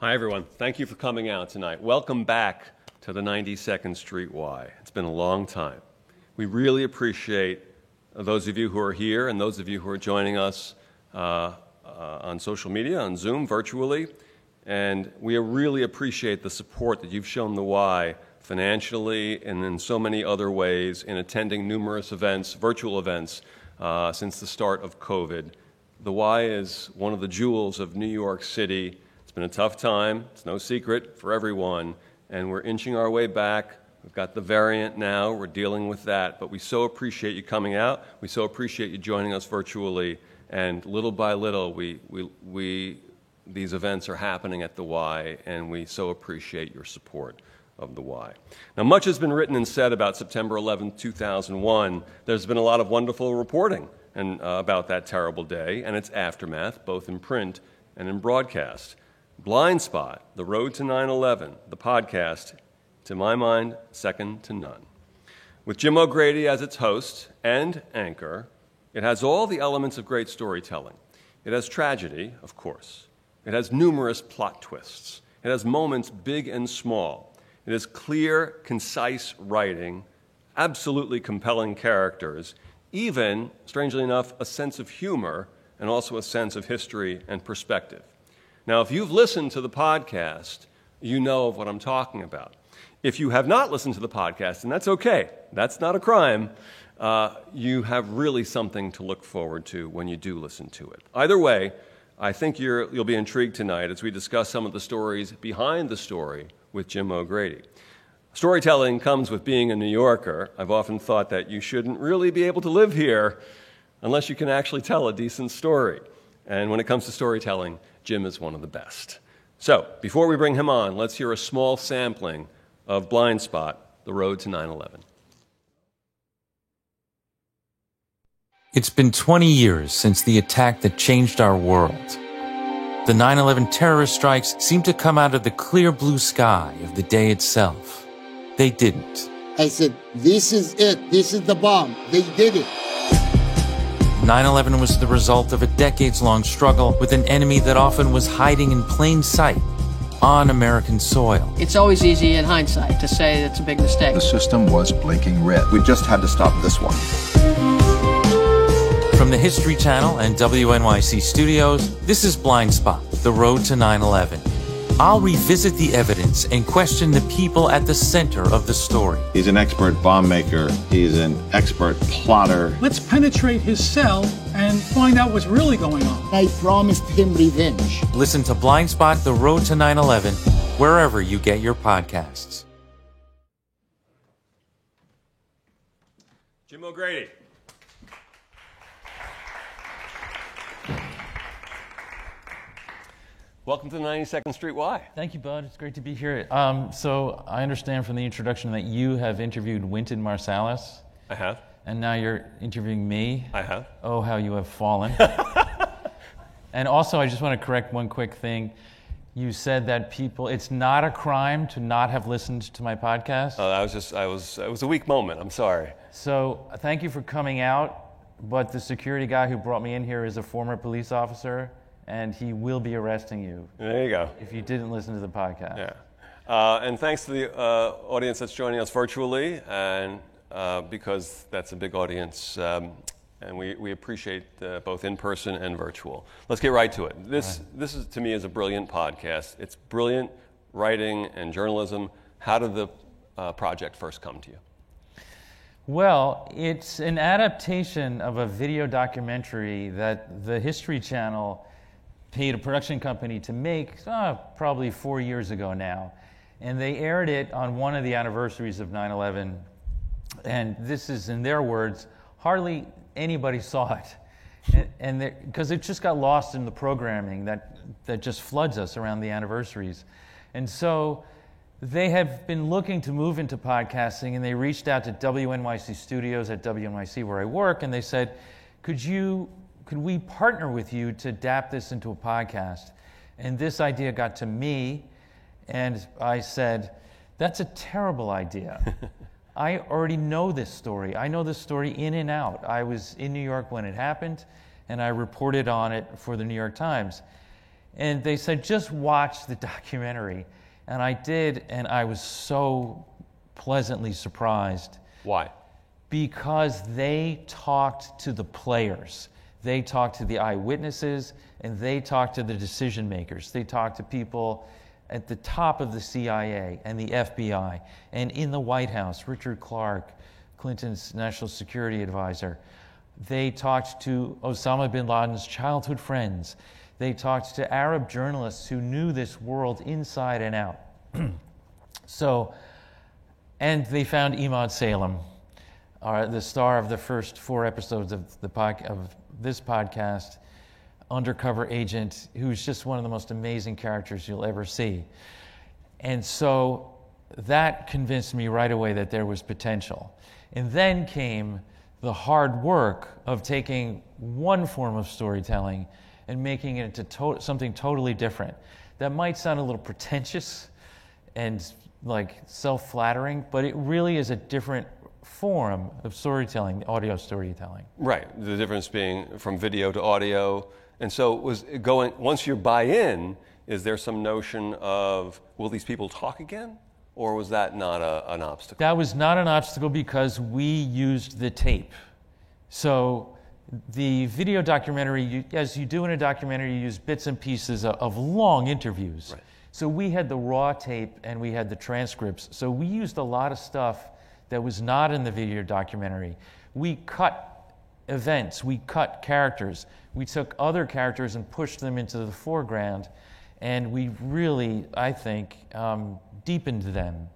Hi, everyone. Thank you for coming out tonight. Welcome back to the 92nd Street Y. It's been a long time. We really appreciate those of you who are here and those of you who are joining us on social media, on Zoom, virtually. And we really appreciate the support that you've shown the Y financially and in so many other ways in attending numerous events, virtual events, since the start of COVID. The Y is one of the jewels of New York City. It's been a tough time. It's no secret for everyone. And we're inching our way back. We've got the variant now. We're dealing with that. But we so appreciate you coming out. We so appreciate you joining us virtually. And little by little, these events are happening at the Y, and we so appreciate your support of the Y. Now, much has been written and said about September 11, 2001. There's been a lot of wonderful reporting about that terrible day and its aftermath, both in print and in broadcast. Blind Spot, The Road to 9/11, the podcast, to my mind, second to none. With Jim O'Grady as its host and anchor, it has all the elements of great storytelling. It has tragedy, of course. It has numerous plot twists. It has moments big and small. It has clear, concise writing, absolutely compelling characters, even, strangely enough, a sense of humor and also a sense of history and perspective. Now, if you've listened to the podcast, you know of what I'm talking about. If you have not listened to the podcast, and that's okay, that's not a crime, you have really something to look forward to when you do listen to it. Either way, I think you'll be intrigued tonight as we discuss some of the stories behind the story with Jim O'Grady. Storytelling comes with being a New Yorker. I've often thought that you shouldn't really be able to live here unless you can actually tell a decent story. And when it comes to storytelling, Jim is one of the best. So, before we bring him on, let's hear a small sampling of Blind Spot, The Road to 9/11. It's been 20 years since the attack that changed our world. The 9/11 terrorist strikes seemed to come out of the clear blue sky of the day itself. They didn't. I said, this is it. This is the bomb. They did it. 9/11 was the result of a decades-long struggle with an enemy that often was hiding in plain sight on American soil. It's always easy in hindsight to say it's a big mistake. The system was blinking red. We just had to stop this one. From the History Channel and WNYC Studios, this is Blind Spot, The Road to 9/11. I'll revisit the evidence and question the people at the center of the story. He's an expert bomb maker. He's an expert plotter. Let's penetrate his cell and find out what's really going on. I promised him revenge. Listen to Blind Spot, The Road to 9/11, wherever you get your podcasts. Jim O'Grady. Welcome to the 92nd Street Y. Thank you, Bud. It's great to be here. So I understand from the introduction that you have interviewed Wynton Marsalis. I have. And now you're interviewing me. I have. Oh, how you have fallen. And also, I just want to correct one quick thing. You said that it's not a crime to not have listened to my podcast. It was a weak moment. I'm sorry. So thank you for coming out. But the security guy who brought me in here is a former police officer, and he will be arresting you. There you go. If you didn't listen to the podcast. Yeah. And thanks to the audience that's joining us virtually, and because that's a big audience, and we appreciate both in person and virtual. Let's get right to it. This is, to me, is a brilliant podcast. It's brilliant writing and journalism. How did the project first come to you? Well, it's an adaptation of a video documentary that the History Channel paid a production company to make probably 4 years ago now. And they aired it on one of the anniversaries of 9/11. And this is, in their words, hardly anybody saw it. And because it just got lost in the programming that just floods us around the anniversaries. And so they have been looking to move into podcasting, and they reached out to WNYC Studios at WNYC where I work, and they said, could we partner with you to adapt this into a podcast? And this idea got to me, and I said, that's a terrible idea. I already know this story. I know this story in and out. I was in New York when it happened, and I reported on it for the New York Times. And they said, just watch the documentary. And I did, and I was so pleasantly surprised. Why? Because they talked to the players. They talked to the eyewitnesses, and they talked to the decision makers. They talked to people at the top of the CIA and the FBI, and in the White House, Richard Clarke, Clinton's national security advisor. They talked to Osama bin Laden's childhood friends. They talked to Arab journalists who knew this world inside and out. And they found Emad Salem, the star of the first 4 episodes of this podcast, undercover agent, who's just one of the most amazing characters you'll ever see. And so that convinced me right away that there was potential. And then came the hard work of taking one form of storytelling and making it into something totally different. That might sound a little pretentious and like self-flattering, but it really is a different form of storytelling, audio storytelling. Right, the difference being from video to audio. And so once you buy in, is there some notion of, will these people talk again? Or was that not an obstacle? That was not an obstacle because we used the tape. So the video documentary, as you do in a documentary, you use bits and pieces of long interviews. Right. So we had the raw tape and we had the transcripts. So we used a lot of stuff that was not in the video documentary. We cut events, we cut characters. We took other characters and pushed them into the foreground, and we really, I think, deepened them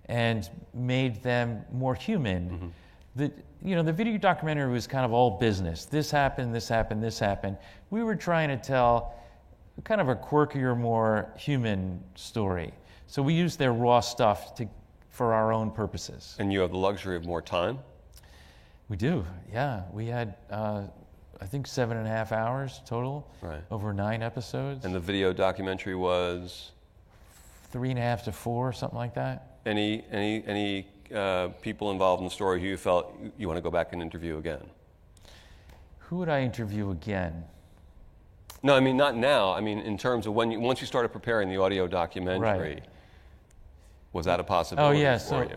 and made them more human. Mm-hmm. The video documentary was kind of all business. This happened, this happened, this happened. We were trying to tell kind of a quirkier, more human story. So we used their raw stuff for our own purposes. And you have the luxury of more time? We do, yeah. We had, I think, 7.5 hours total, right, over 9 episodes. And the video documentary was? 3.5 to 4, something like that. Any people involved in the story who you felt you want to go back and interview again? Who would I interview again? No, I mean, not now. I mean, in terms of once you started preparing the audio documentary, right, was that a possibility for you?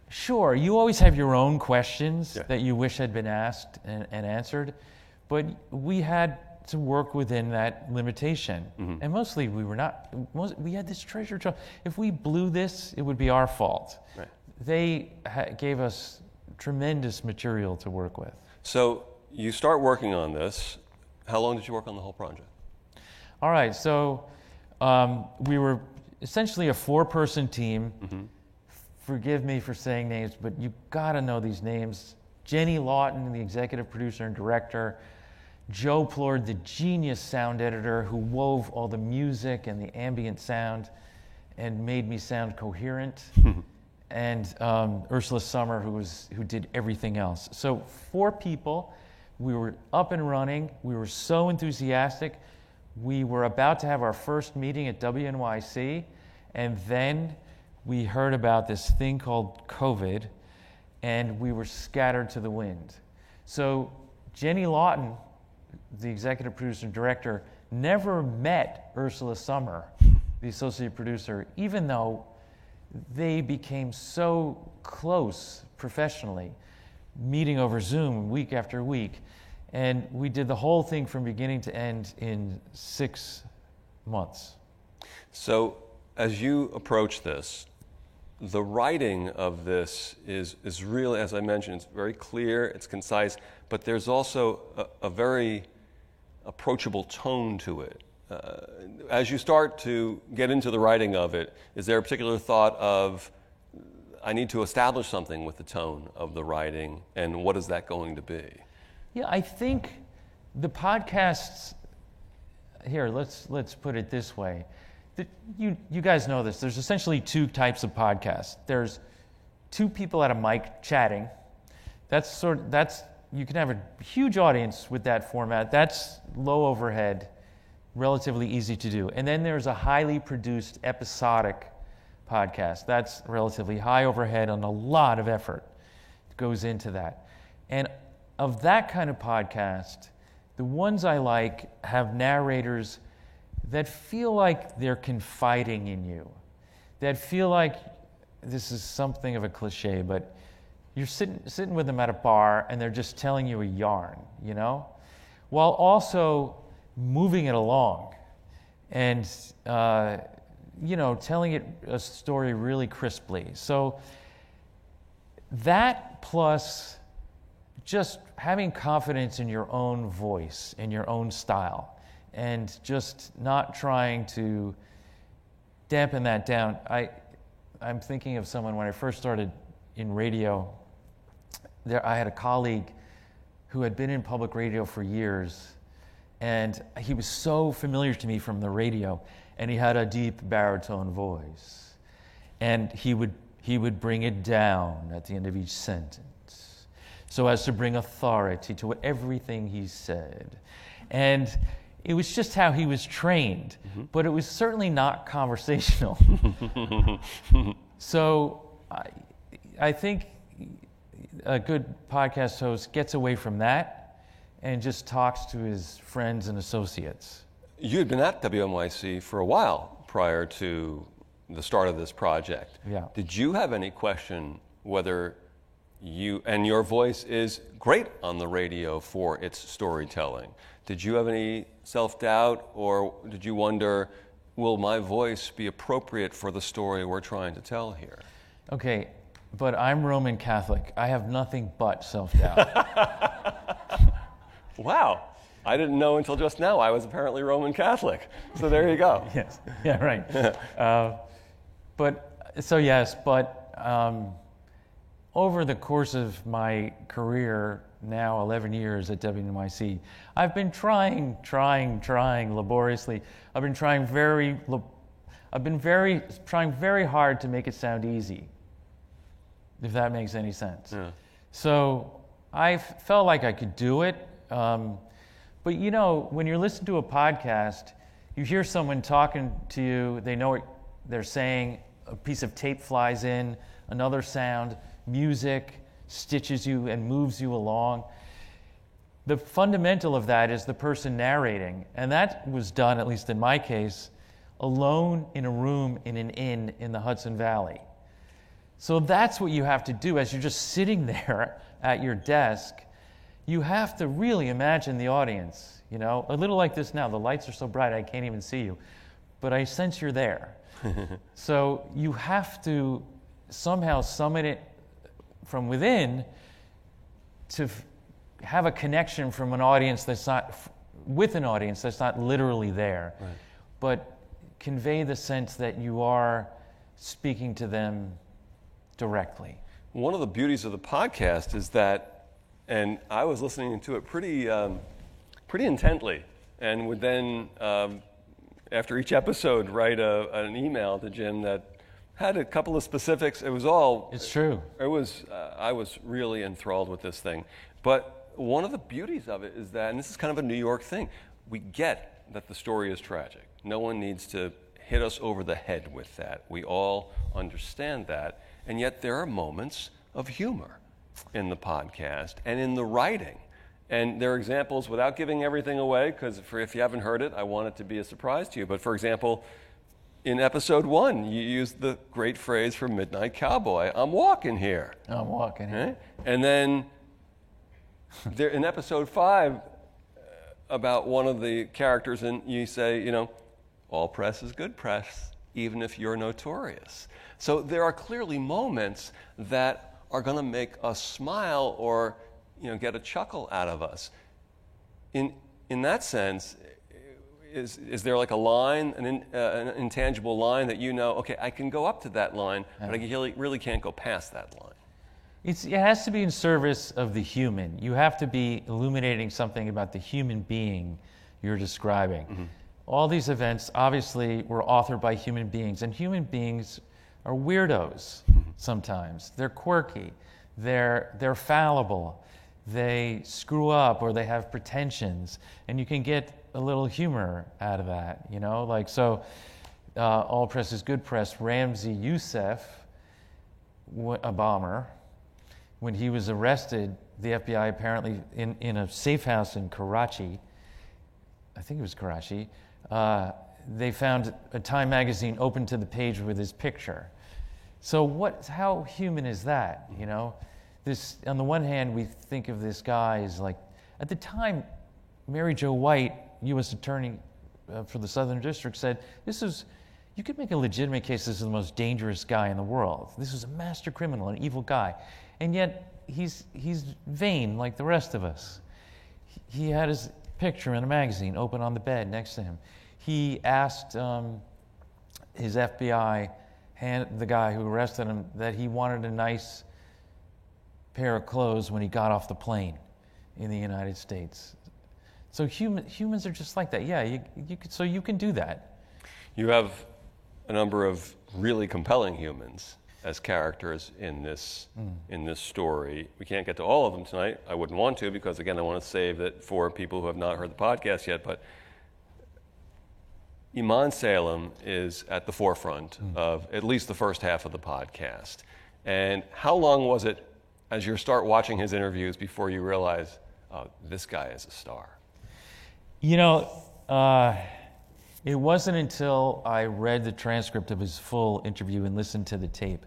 Sure. You always have your own questions that you wish had been asked and answered, but we had to work within that limitation. Mm-hmm. And mostly we had this treasure trove. If we blew this, it would be our fault. Right. They gave us tremendous material to work with. So you start working on this. How long did you work on the whole project? All right, so we were essentially a 4-person team. Mm-hmm. Forgive me for saying names, but you gotta know these names. Jenny Lawton, the executive producer and director. Joe Plord, the genius sound editor who wove all the music and the ambient sound and made me sound coherent. And Ursula Sommer, who did everything else. So 4 people. We were up and running. We were so enthusiastic. We were about to have our first meeting at WNYC, and then we heard about this thing called COVID, and we were scattered to the wind. So Jenny Lawton, the executive producer and director, never met Ursula Sommer, the associate producer, even though they became so close professionally, meeting over Zoom week after week. And we did the whole thing from beginning to end in 6 months. So as you approach this, the writing of this is really, as I mentioned, it's very clear, it's concise, but there's also a very approachable tone to it. As you start to get into the writing of it, is there a particular thought of, I need to establish something with the tone of the writing, and what is that going to be? Yeah, I think the podcasts, here, let's put it this way. You guys know this. There's essentially 2 types of podcasts. There's 2 people at a mic chatting. You can have a huge audience with that format. That's low overhead, relatively easy to do. And then there's a highly produced episodic podcast. That's relatively high overhead and a lot of effort goes into that. And of that kind of podcast, the ones I like have narrators that feel like they're confiding in you, that feel like, this is something of a cliche, but you're sitting with them at a bar and they're just telling you a yarn, you know, while also moving it along and, you know, telling it a story really crisply. So that plus just having confidence in your own voice, in your own style, and just not trying to dampen that down. I'm thinking of someone when I first started in radio. I had a colleague who had been in public radio for years, and he was so familiar to me from the radio, and he had a deep baritone voice, and he would bring it down at the end of each sentence so as to bring authority to everything he said. And it was just how he was trained, but it was certainly not conversational. So I think a good podcast host gets away from that and just talks to his friends and associates. You had been at WNYC for a while prior to the start of this project. Yeah. Did you have any question whether your voice is great on the radio for its storytelling? Did you have any self-doubt, or did you wonder, will my voice be appropriate for the story we're trying to tell here? Okay, but I'm Roman Catholic. I have nothing but self-doubt. Wow. I didn't know until just now I was apparently Roman Catholic. So there you go. Yes. Yeah, right. But over the course of my career, now 11 years at WNYC, I've been trying laboriously. I've been trying very hard to make it sound easy, if that makes any sense. Yeah. So I felt like I could do it. But you know, when you're listening to a podcast, you hear someone talking to you, they know what they're saying, a piece of tape flies in, another sound, music stitches you and moves you along. The fundamental of that is the person narrating, and that was done, at least in my case, alone in a room in an inn in the Hudson Valley. So that's what you have to do as you're just sitting there at your desk. You have to really imagine the audience, you know, a little like this now. The lights are so bright I can't even see you, but I sense you're there. So you have to somehow summon it from within to have a connection from an audience that's not, with an audience that's not literally there, right, but convey the sense that you are speaking to them directly. One of the beauties of the podcast is that, and I was listening to it pretty intently, and would then, after each episode, write an email to Jim that had a couple of specifics. It was all... It's true. It was. I was really enthralled with this thing. But one of the beauties of it is that, and this is kind of a New York thing, we get that the story is tragic. No one needs to hit us over the head with that. We all understand that. And yet there are moments of humor in the podcast and in the writing. And there are examples, without giving everything away, because if you haven't heard it, I want it to be a surprise to you. But for example, in episode 1, you used the great phrase from Midnight Cowboy, "I'm walking here." I'm walking here. Right? And then there, in episode 5, about one of the characters, and you say, you know, all press is good press, even if you're notorious. So there are clearly moments that are going to make us smile or, you know, get a chuckle out of us. In that sense, is there like a line, an intangible line that you know, okay, I can go up to that line, but I really can't go past that line? It has to be in service of the human. You have to be illuminating something about the human being you're describing. Mm-hmm. All these events obviously were authored by human beings, and human beings are weirdos sometimes. They're quirky, they're fallible, they screw up or they have pretensions, and you can get a little humor out of that, you know? Like, so, all press is good press. Ramzi Youssef, a bomber, when he was arrested, the FBI apparently in a safe house in Karachi, I think it was Karachi, they found a Time magazine open to the page with his picture. So how human is that, you know? This, on the one hand, we think of this guy as like, at the time, Mary Jo White, U.S. Attorney for the Southern District, said, you could make a legitimate case this is the most dangerous guy in the world. This is a master criminal, an evil guy. And yet, he's vain like the rest of us. He had his picture in a magazine open on the bed next to him. He asked his FBI, the guy who arrested him, that he wanted a nice pair of clothes when he got off the plane in the United States. So humans are just like that. Yeah, you can do that. You have a number of really compelling humans as characters in this story. We can't get to all of them tonight. I wouldn't want to, because again, I want to save it for people who have not heard the podcast yet. But Iman Salem is at the forefront of at least the first half of the podcast. And how long was it, as you start watching his interviews, before you realize, oh, this guy is a star? You know, it wasn't until I read the transcript of his full interview and listened to the tape.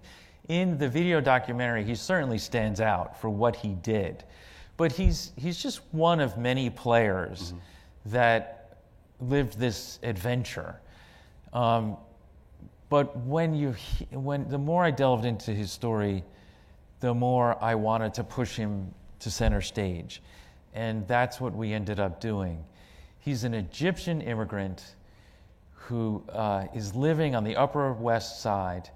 In the video documentary, he certainly stands out for what he did. But he's just one of many players that lived this adventure. But when the more I delved into his story, the more I wanted to push him to center stage. And that's what we ended up doing. He's an Egyptian immigrant who is living on the Upper West Side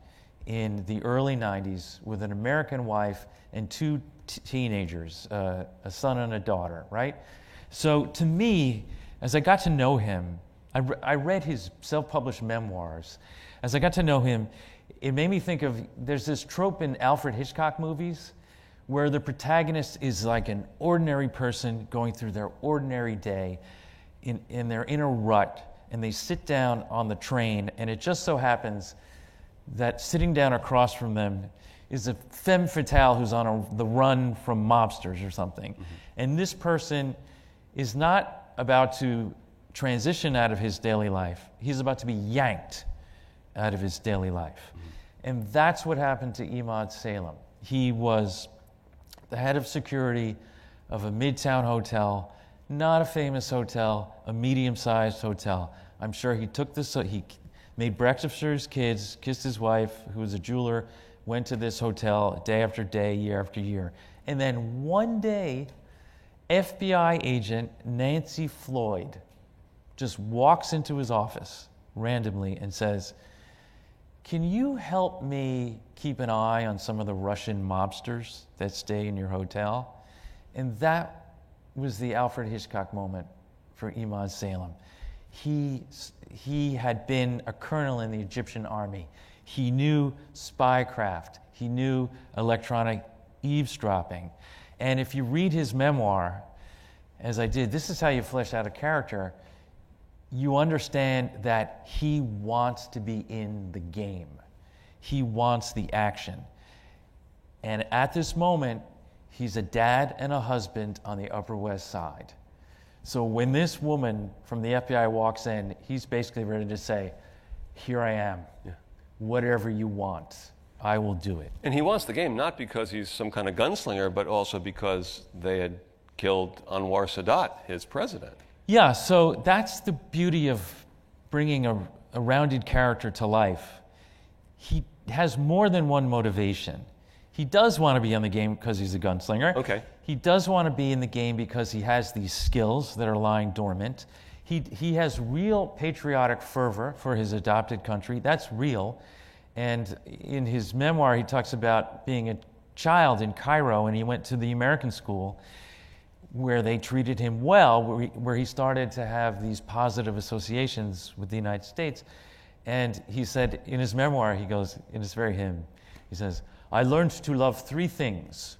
in the early 90s with an American wife and two teenagers, a son and a daughter, right? So to me, as I got to know him, I read his self-published memoirs. As I got to know him, it made me think of, there's this trope in Alfred Hitchcock movies where the protagonist is like an ordinary person going through their ordinary day, and they're in a rut, and they sit down on the train, and it just so happens that sitting down across from them is a femme fatale who's on the run from mobsters or something. And this person is not about to transition out of his daily life. He's about to be yanked out of his daily life. And that's what happened to Iman Salem. He was the head of security of a midtown hotel, not a famous hotel, a medium-sized hotel. I'm sure he took this, he made breakfast for his kids, kissed his wife, who was a jeweler, went to this hotel day after day, year after year. And then one day, FBI agent Nancy Floyd just walks into his office randomly and says, "Can you help me keep an eye on some of the Russian mobsters that stay in your hotel?" And that was the Alfred Hitchcock moment for Iman Salem. He had been a colonel in the Egyptian army. He knew spycraft. He knew electronic eavesdropping. And if you read his memoir, as I did, this is how you flesh out a character. You understand that he wants to be in the game. He wants the action. And at this moment, he's a dad and a husband on the Upper West Side. So when this woman from the FBI walks in, he's basically ready to say, "Here I am. Whatever you want, I will do it." And he wants the game not because he's some kind of gunslinger, but also because they had killed Anwar Sadat, his president. Yeah, so that's the beauty of bringing a rounded character to life. He has more than one motivation. He does want to be in the game because he's a gunslinger. Okay. He does want to be in the game because he has these skills that are lying dormant. He has real patriotic fervor for his adopted country. That's real. And in his memoir, he talks about being a child in Cairo, and he went to the American school where they treated him well, where he started to have these positive associations with the United States. And he said in his memoir, he goes, and it's very him, he says, "I learned to love three things: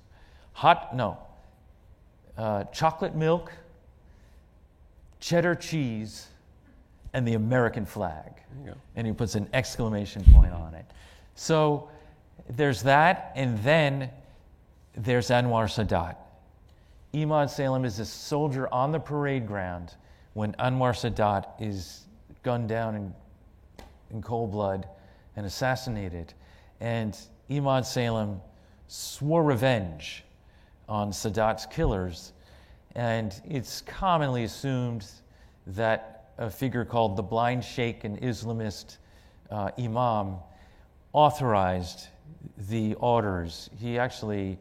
chocolate milk, cheddar cheese, and the American flag." There you go. And he puts an exclamation point on it. So there's that, and then there's Anwar Sadat. Iman Salem is a soldier on the parade ground when Anwar Sadat is gunned down in cold blood and assassinated. And Imad Salem swore revenge on Sadat's killers. And it's commonly assumed that a figure called the Blind Sheikh, an Islamist imam, authorized the orders. He actually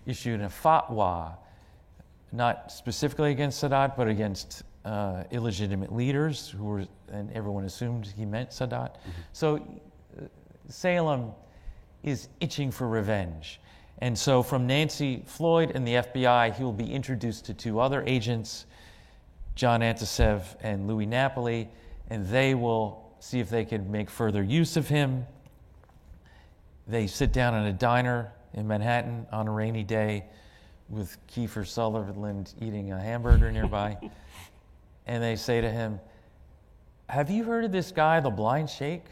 issued a fatwa, not specifically against Sadat, but against illegitimate leaders who were, and everyone assumed he meant Sadat. So Salem is itching for revenge. And so from Nancy Floyd and the FBI, he will be introduced to two other agents, John Antisev and Louis Napoli, and they will see if they can make further use of him. They sit down in a diner in Manhattan on a rainy day with Kiefer Sutherland eating a hamburger nearby. And they say to him, "Have you heard of this guy, the Blind Sheikh?"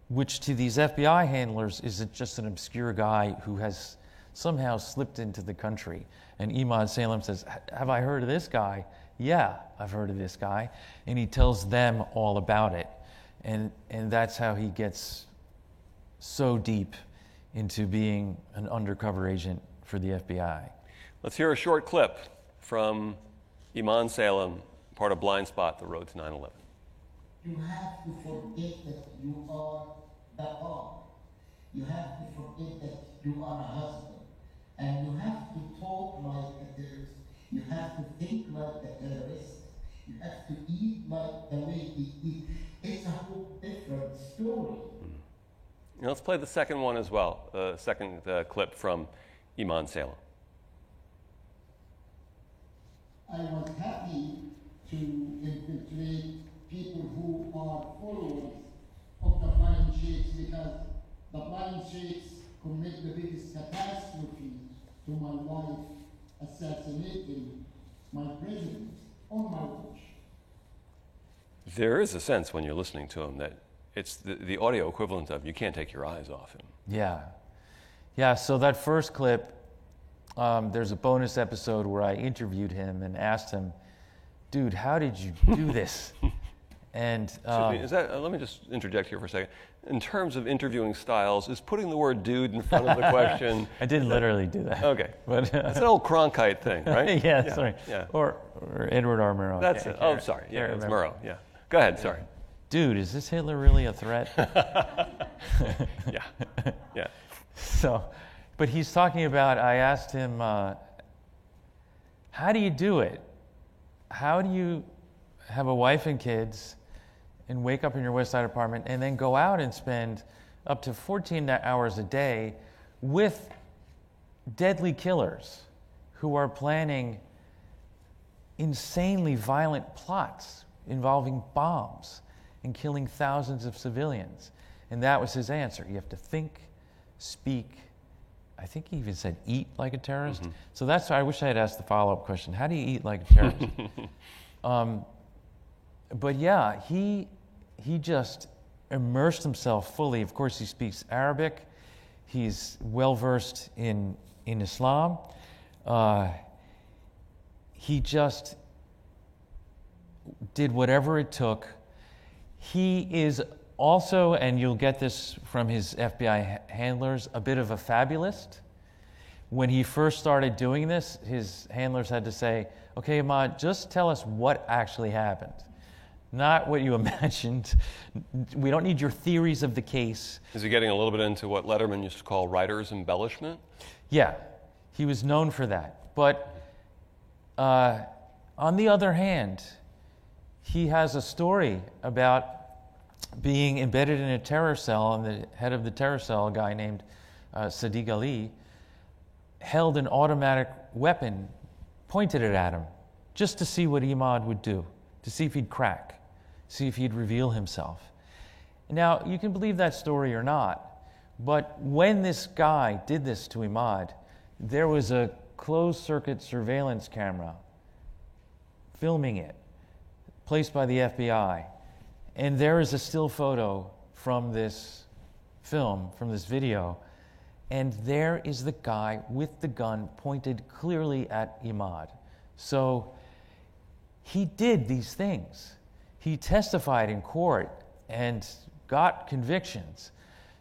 Which to these FBI handlers is just an obscure guy who has somehow slipped into the country. And Imad Salem says, "Have I heard of this guy?" "Yeah, I've heard of this guy." And he tells them all about it. And that's how he gets so deep into being an undercover agent for the FBI. Let's hear a short clip from Imad Salem, part of Blind Spot, The Road to 9/11. You have to forget that you are the God. You have to forget that you are a husband. And you have to talk like a terrorist. You have to think like a terrorist. You have to eat like the way he eats. It's a whole different story. Now let's play the second one as well, second clip from Imad Salem. I was happy to infiltrate people who are followers of the Blind Sheikhs because the Blind Sheikhs commit the biggest catastrophe to my life, assassinating my president on my watch. There is a sense when you're listening to him that it's the audio equivalent of you can't take your eyes off him. Yeah, so that first clip, there's a bonus episode where I interviewed him and asked him, "Dude, how did you do this?" And let me just interject here for a second. In terms of interviewing styles, is putting the word "dude" in front of the question? I didn't literally do that. Okay, but it's an old Cronkite thing, right? yeah, sorry. Yeah. Or Edward R. Murrow. That's it. Oh, sorry. Yeah, it's Murrow. Yeah. Go ahead. Sorry. Dude, is this Hitler really a threat? Yeah. So, but he's talking about. I asked him, "How do you do it? How do you have a wife and kids and wake up in your West Side apartment and then go out and spend up to 14 hours a day with deadly killers who are planning insanely violent plots involving bombs and killing thousands of civilians?" And that was his answer. You have to think, speak, I think he even said eat like a terrorist. Mm-hmm. So that's why I wish I had asked the follow-up question. How do you eat like a terrorist? But yeah, he just immersed himself fully. Of course, he speaks Arabic. He's well-versed in Islam. He just did whatever it took. He is also, and you'll get this from his FBI handlers, a bit of a fabulist. When he first started doing this, his handlers had to say, "Okay, Imad, just tell us what actually happened. Not what you imagined. We don't need your theories of the case." Is he getting a little bit into what Letterman used to call writer's embellishment? Yeah, he was known for that. But on the other hand, he has a story about being embedded in a terror cell, and the head of the terror cell, a guy named Sadiq Ali, held an automatic weapon, pointed it at him, just to see what Imad would do, to see if he'd crack, see if he'd reveal himself. Now, you can believe that story or not, but when this guy did this to Imad, there was a closed-circuit surveillance camera filming it, placed by the FBI. And there is a still photo from this film, from this video, and there is the guy with the gun pointed clearly at Imad. So he did these things. he testified in court and got convictions.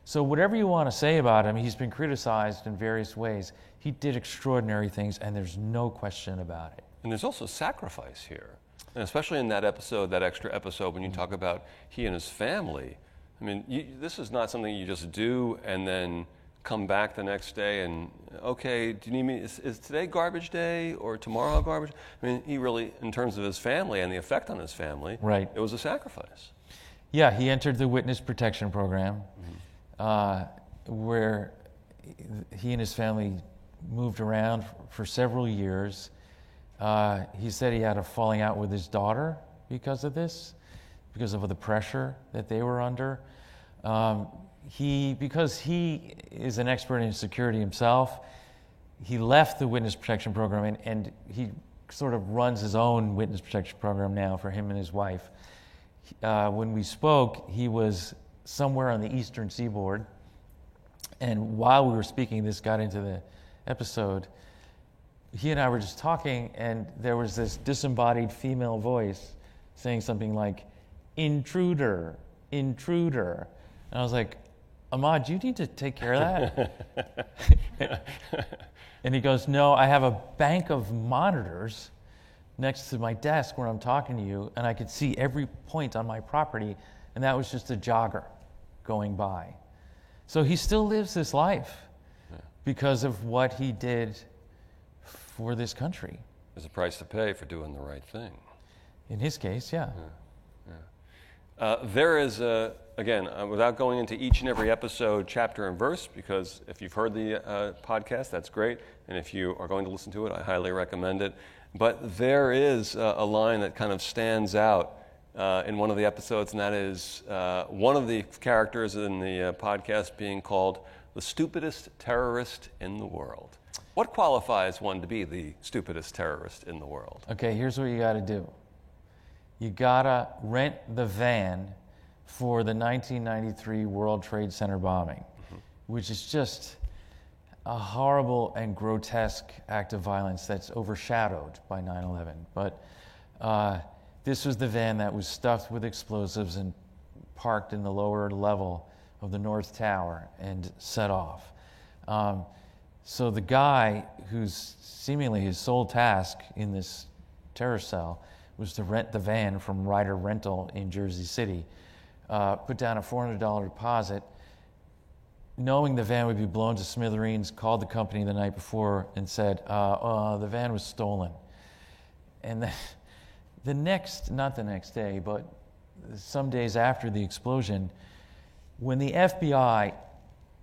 So whatever you want to say about him, he's been criticized in various ways. He did extraordinary things, and there's no question about it. And there's also sacrifice here, and especially in that episode, that extra episode, when you talk about he and his family. I mean, this is not something you just do and then come back the next day and, okay, do you need me, is today garbage day or tomorrow garbage? I mean, he really, in terms of his family and the effect on his family, right, it was a sacrifice. Yeah, he entered the witness protection program, where he and his family moved around for several years. He said he had a falling out with his daughter because of this, because of the pressure that they were under. Because he is an expert in security himself, he left the witness protection program and he sort of runs his own witness protection program now for him and his wife. When we spoke, he was somewhere on the eastern seaboard, and while we were speaking, this got into the episode, he and I were just talking, and there was this disembodied female voice saying something like, "Intruder, intruder." And I was like, "Ahmad, you need to take care of that." And he goes, "No, I have a bank of monitors next to my desk where I'm talking to you, and I could see every point on my property, and that was just a jogger going by." So he still lives this life because of what he did for this country. There's a price to pay for doing the right thing. In his case, yeah. There is, again, without going into each and every episode, chapter and verse, because if you've heard the podcast, that's great. And if you are going to listen to it, I highly recommend it. But there is a line that kind of stands out in one of the episodes, and that is one of the characters in the podcast being called the stupidest terrorist in the world. What qualifies one to be the stupidest terrorist in the world? Okay, here's what you got to do. You got to rent the van for the 1993 World Trade Center bombing, which is just a horrible and grotesque act of violence that's overshadowed by 9/11. But this was the van that was stuffed with explosives and parked in the lower level of the North Tower and set off. So the guy who's seemingly his sole task in this terror cell was to rent the van from Ryder Rental in Jersey City, put down a $400 deposit, knowing the van would be blown to smithereens, called the company the night before and said, the van was stolen. And not the next day, but some days after the explosion, when the FBI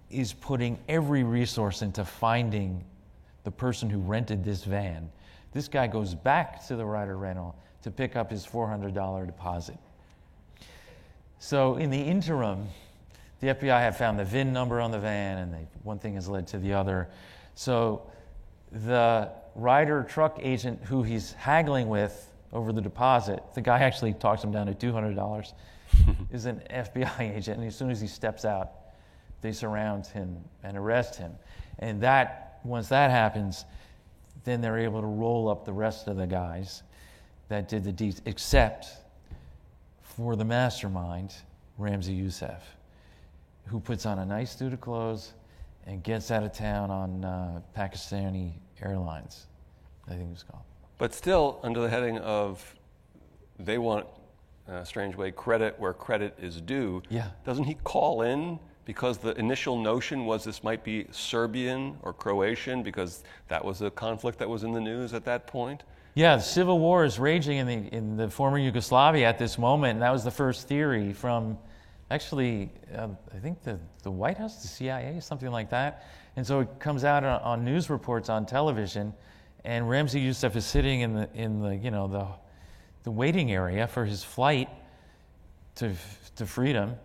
is putting every resource into finding the person who rented this van, this guy goes back to the Ryder Rental to pick up his $400 deposit. So in the interim, the FBI had found the VIN number on the van, and one thing has led to the other. So the Ryder truck agent who he's haggling with over the deposit, the guy actually talks him down to $200, is an FBI agent, and as soon as he steps out, they surround him and arrest him. And once that happens, then they're able to roll up the rest of the guys that did the deeds, except for the mastermind, Ramzi Youssef, who puts on a nice suit of clothes and gets out of town on Pakistani Airlines, I think it was called. But still, under the heading of they want, strange way, credit where credit is due, doesn't he call in because the initial notion was this might be Serbian or Croatian because that was a conflict that was in the news at that point? Yeah, the civil war is raging in the former Yugoslavia at this moment, and that was the first theory from, actually, I think the White House, the CIA, something like that. And so it comes out on news reports on television, and Ramzi Youssef is sitting in the waiting area for his flight to freedom,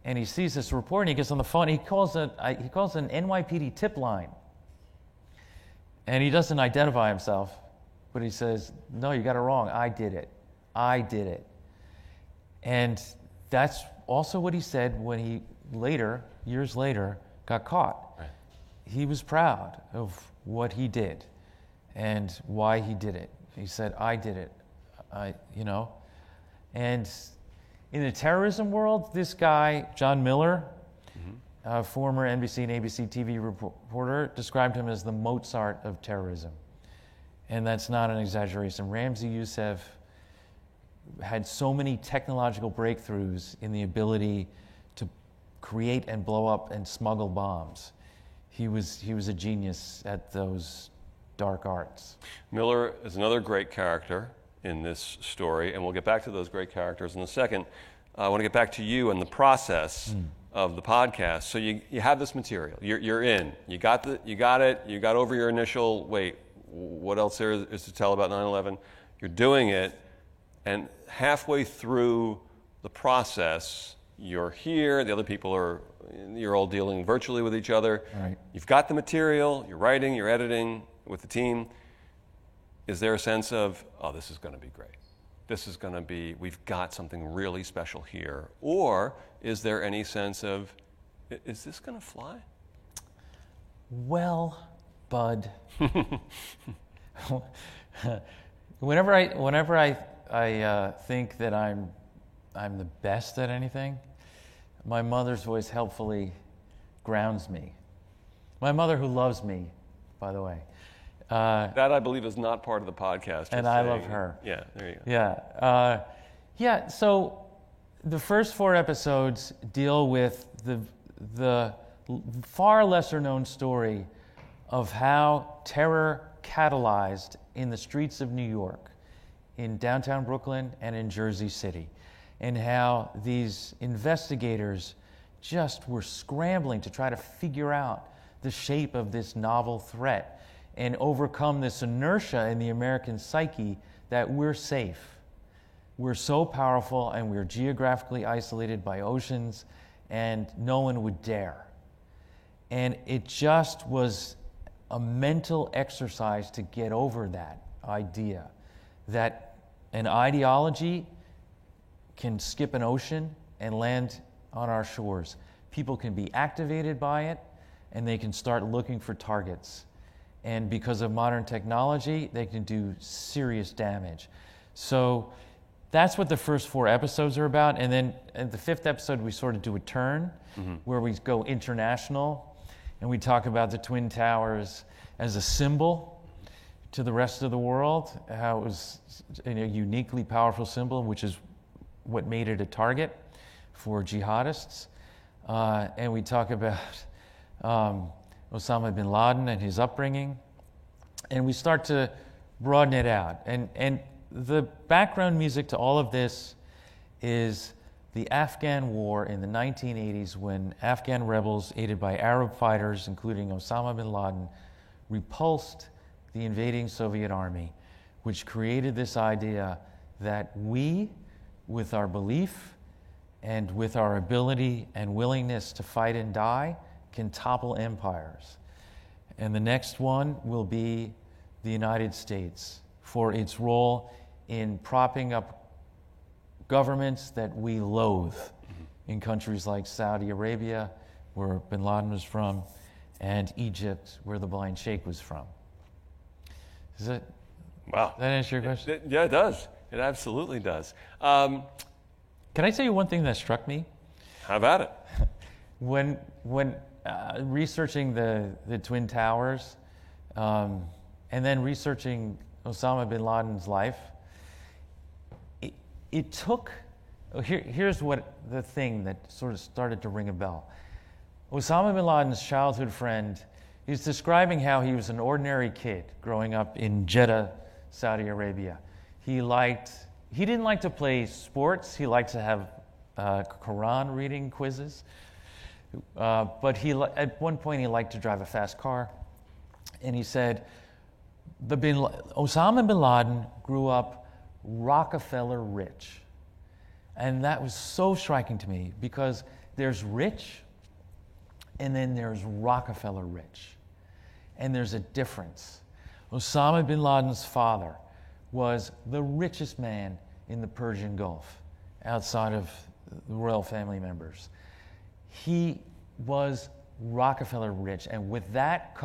and he sees this report, and he gets on the phone. He calls an NYPD tip line, and he doesn't identify himself. But he says, "No, you got it wrong. I did it. I did it." And that's also what he said when he years later, got caught. Right. He was proud of what he did and why he did it. He said, "I did it." And in the terrorism world, this guy, John Miller, a former NBC and ABC TV reporter, described him as the Mozart of terrorism. And that's not an exaggeration. Ramzi Youssef had so many technological breakthroughs in the ability to create and blow up and smuggle bombs. He was a genius at those dark arts. Miller is another great character in this story, and we'll get back to those great characters in a second. I want to get back to you and the process of the podcast. So you have this material. You're in. You got it. You got over your initial, wait, what else there is to tell about 9/11? You're doing it, and halfway through the process, you're here. The other people you're all dealing virtually with each other. Right. You've got the material. You're writing. You're editing with the team. Is there a sense of, oh, this is going to be great? This is going to be, we've got something really special here? Or is there any sense of, is this going to fly? Well, Bud, whenever I think that I'm the best at anything, my mother's voice helpfully grounds me. My mother, who loves me, by the way. That, I believe, is not part of the podcast. And I love her. Yeah, there you go. Yeah. So the first 4 episodes deal with the far lesser known story of how terror catalyzed in the streets of New York, in downtown Brooklyn and in Jersey City, and how these investigators just were scrambling to try to figure out the shape of this novel threat and overcome this inertia in the American psyche that we're safe. We're so powerful and we're geographically isolated by oceans and no one would dare. And it just was a mental exercise to get over that idea that an ideology can skip an ocean and land on our shores. People can be activated by it and they can start looking for targets. And because of modern technology, they can do serious damage. So that's what the first 4 episodes are about. And then at the 5th episode, we sort of do a turn where we go international and we talk about the Twin Towers as a symbol to the rest of the world, how it was a uniquely powerful symbol, which is what made it a target for jihadists. And we talk about Osama bin Laden and his upbringing, and we start to broaden it out. And the background music to all of this is the Afghan War in the 1980s, when Afghan rebels, aided by Arab fighters, including Osama bin Laden, repulsed the invading Soviet army, which created this idea that we, with our belief and with our ability and willingness to fight and die, can topple empires. And the next one will be the United States for its role in propping up governments that we loathe in countries like Saudi Arabia, where bin Laden was from, and Egypt, where the blind sheikh was from. Does that answer your question? Yeah, it does. It absolutely does. Can I tell you one thing that struck me? How about it? When researching the Twin Towers, and then researching Osama bin Laden's life, it took. Here's what the thing that sort of started to ring a bell. Osama bin Laden's childhood friend, he's describing how he was an ordinary kid growing up in Jeddah, Saudi Arabia. He didn't like to play sports. He liked to have Quran reading quizzes. But at one point he liked to drive a fast car. And he said, Osama bin Laden grew up Rockefeller rich. And that was so striking to me, because there's rich and then there's Rockefeller rich. And there's a difference. Osama bin Laden's father was the richest man in the Persian Gulf, outside of the royal family members. He was Rockefeller rich, and with that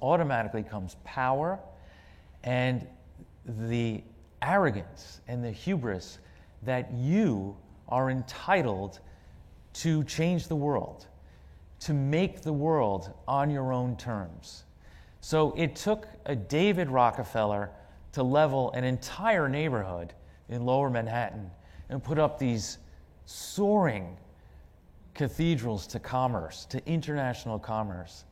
automatically comes power and the arrogance and the hubris that you are entitled to change the world, to make the world on your own terms. So it took a David Rockefeller to level an entire neighborhood in Lower Manhattan and put up these soaring cathedrals to commerce, to international commerce.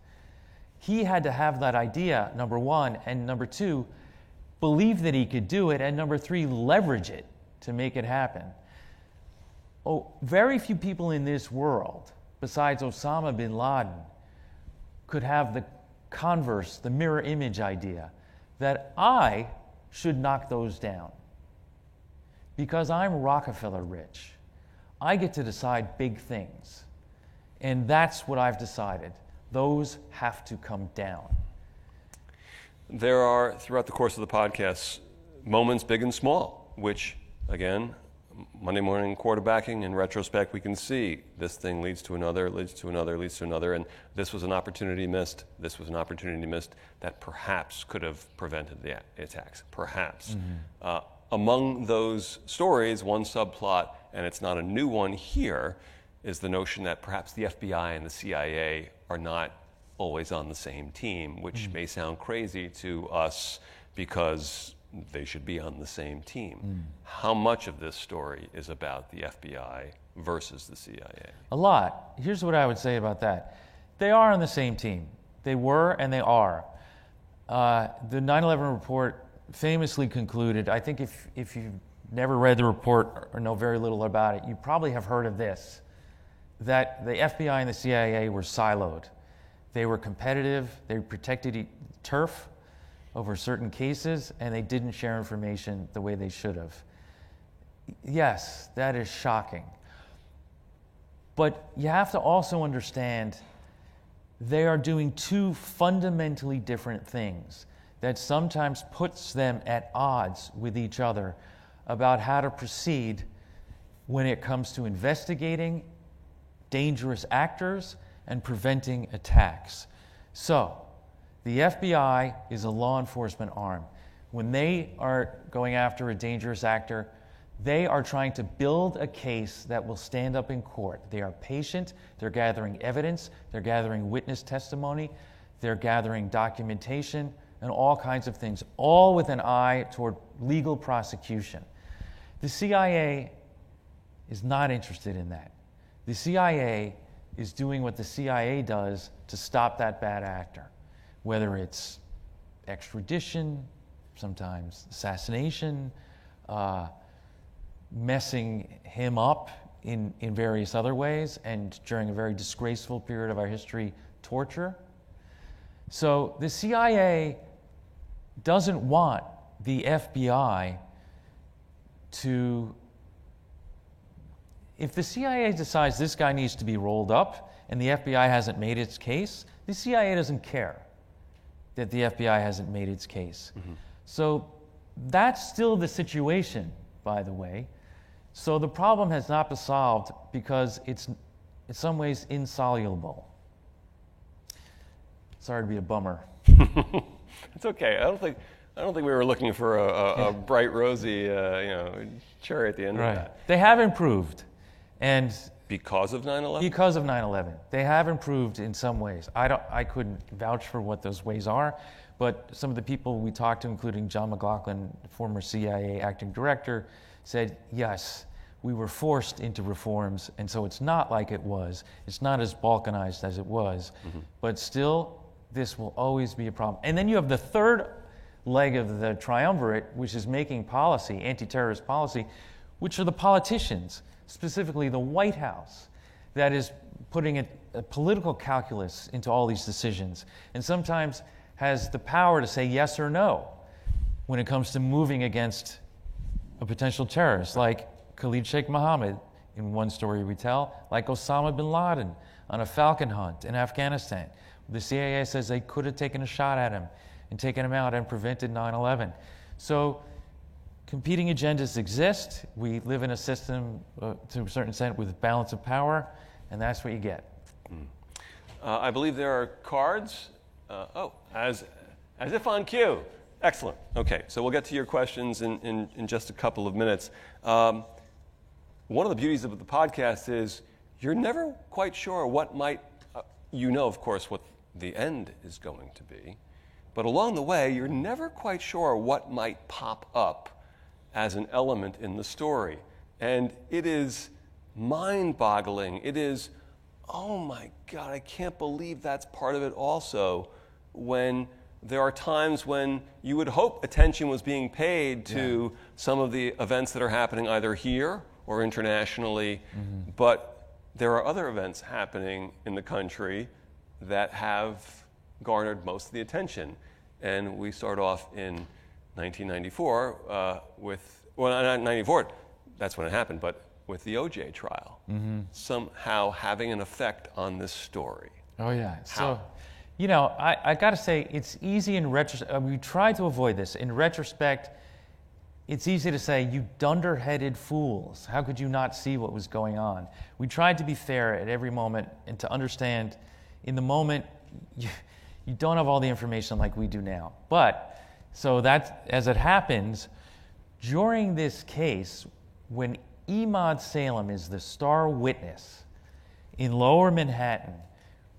He had to have that idea, number one, and number two, believe that he could do it, and number three, leverage it to make it happen. Oh, very few people in this world, besides Osama bin Laden, could have the converse, the mirror image idea that I should knock those down. Because I'm Rockefeller rich, I get to decide big things. And that's what I've decided. Those have to come down. There are, throughout the course of the podcast, moments big and small, which, again, Monday morning quarterbacking, in retrospect, we can see this thing leads to another, leads to another, leads to another, and this was an opportunity missed, this was an opportunity missed that perhaps could have prevented the attacks, perhaps. Among those stories, one subplot, and it's not a new one here, is the notion that perhaps the FBI and the CIA are not always on the same team, which may sound crazy to us because they should be on the same team. How much of this story is about the FBI versus the CIA? A lot. Here's what I would say about that. They are on the same team. They were and they are. The 9/11 report famously concluded, I think if you've never read the report or know very little about it, you probably have heard of this, that the FBI and the CIA were siloed. They were competitive, they protected turf over certain cases, and they didn't share information the way they should have. Yes, that is shocking. But you have to also understand they are doing two fundamentally different things that sometimes puts them at odds with each other about how to proceed when it comes to investigating dangerous actors and preventing attacks. So, the FBI is a law enforcement arm. When they are going after a dangerous actor, they are trying to build a case that will stand up in court. They are patient, they're gathering evidence, they're gathering witness testimony, they're gathering documentation, and all kinds of things, all with an eye toward legal prosecution. The CIA is not interested in that. The CIA is doing what the CIA does to stop that bad actor, whether it's extradition, sometimes assassination, messing him up in various other ways, and during a very disgraceful period of our history, torture. So the CIA doesn't want the FBI to... If the CIA decides this guy needs to be rolled up and the FBI hasn't made its case, the CIA doesn't care that the FBI hasn't made its case. So that's still the situation, by the way. So the problem has not been solved because it's in some ways insoluble. Sorry to be a bummer. It's okay. I don't think we were looking for a bright, rosy, cherry at the end of that. They have improved, and because of 9/11. Because of 9/11, they have improved in some ways. I couldn't vouch for what those ways are, but some of the people we talked to, including John McLaughlin, former CIA acting director, said yes, we were forced into reforms, and so it's not like it was. It's not as balkanized as it was, but still, this will always be a problem. And then you have the third leg of the triumvirate, which is making policy, anti-terrorist policy, which are the politicians, specifically the White House, that is putting a political calculus into all these decisions, and sometimes has the power to say yes or no when it comes to moving against a potential terrorist, like Khalid Sheikh Mohammed, in one story we tell, like Osama bin Laden on a falcon hunt in Afghanistan. The CIA says they could have taken a shot at him and taken him out and prevented 9/11. So competing agendas exist. We live in a system, to a certain extent, with balance of power, and that's what you get. I believe there are cards. As if on cue. Excellent. Okay, so we'll get to your questions in just a couple of minutes. one of the beauties of the podcast is you're never quite sure what might, of course, what the end is going to be. But along the way, you're never quite sure what might pop up as an element in the story. And it is mind-boggling. It is, oh my God, I can't believe that's part of it also, when there are times when you would hope attention was being paid to some of the events that are happening either here or internationally, but there are other events happening in the country that have garnered most of the attention. And we start off in 1994 not 94, that's when it happened, but with the O.J. trial, somehow having an effect on this story. Oh, yeah. How? So, I got to say, it's easy in retrospect. We try to avoid this. In retrospect, it's easy to say, you dunderheaded fools. How could you not see what was going on? We tried to be fair at every moment and to understand in the moment, you don't have all the information like we do now. But, so that, as it happens, during this case, when Emad Salem is the star witness in Lower Manhattan,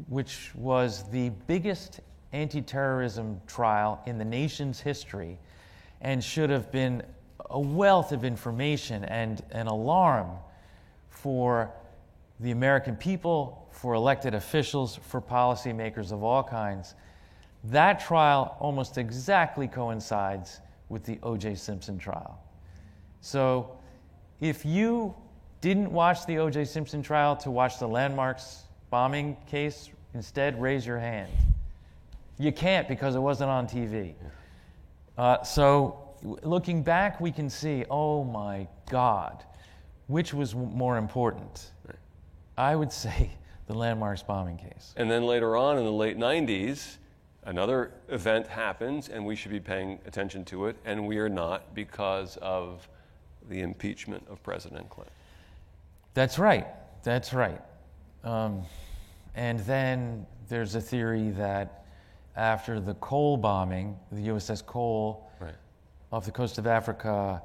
which was the biggest anti-terrorism trial in the nation's history and should have been a wealth of information and an alarm for the American people, for elected officials, for policymakers of all kinds. That trial almost exactly coincides with the O.J. Simpson trial. So if you didn't watch the O.J. Simpson trial to watch the Landmarks bombing case, instead raise your hand. You can't because it wasn't on TV. So looking back, we can see, oh my God, which was more important? I would say the Landmarks bombing case. And then later on in the late 90s, another event happens and we should be paying attention to it, and we are not because of the impeachment of President Clinton. That's right. That's right. And then there's a theory that after the Cole bombing, the USS Cole, off the coast of Africa,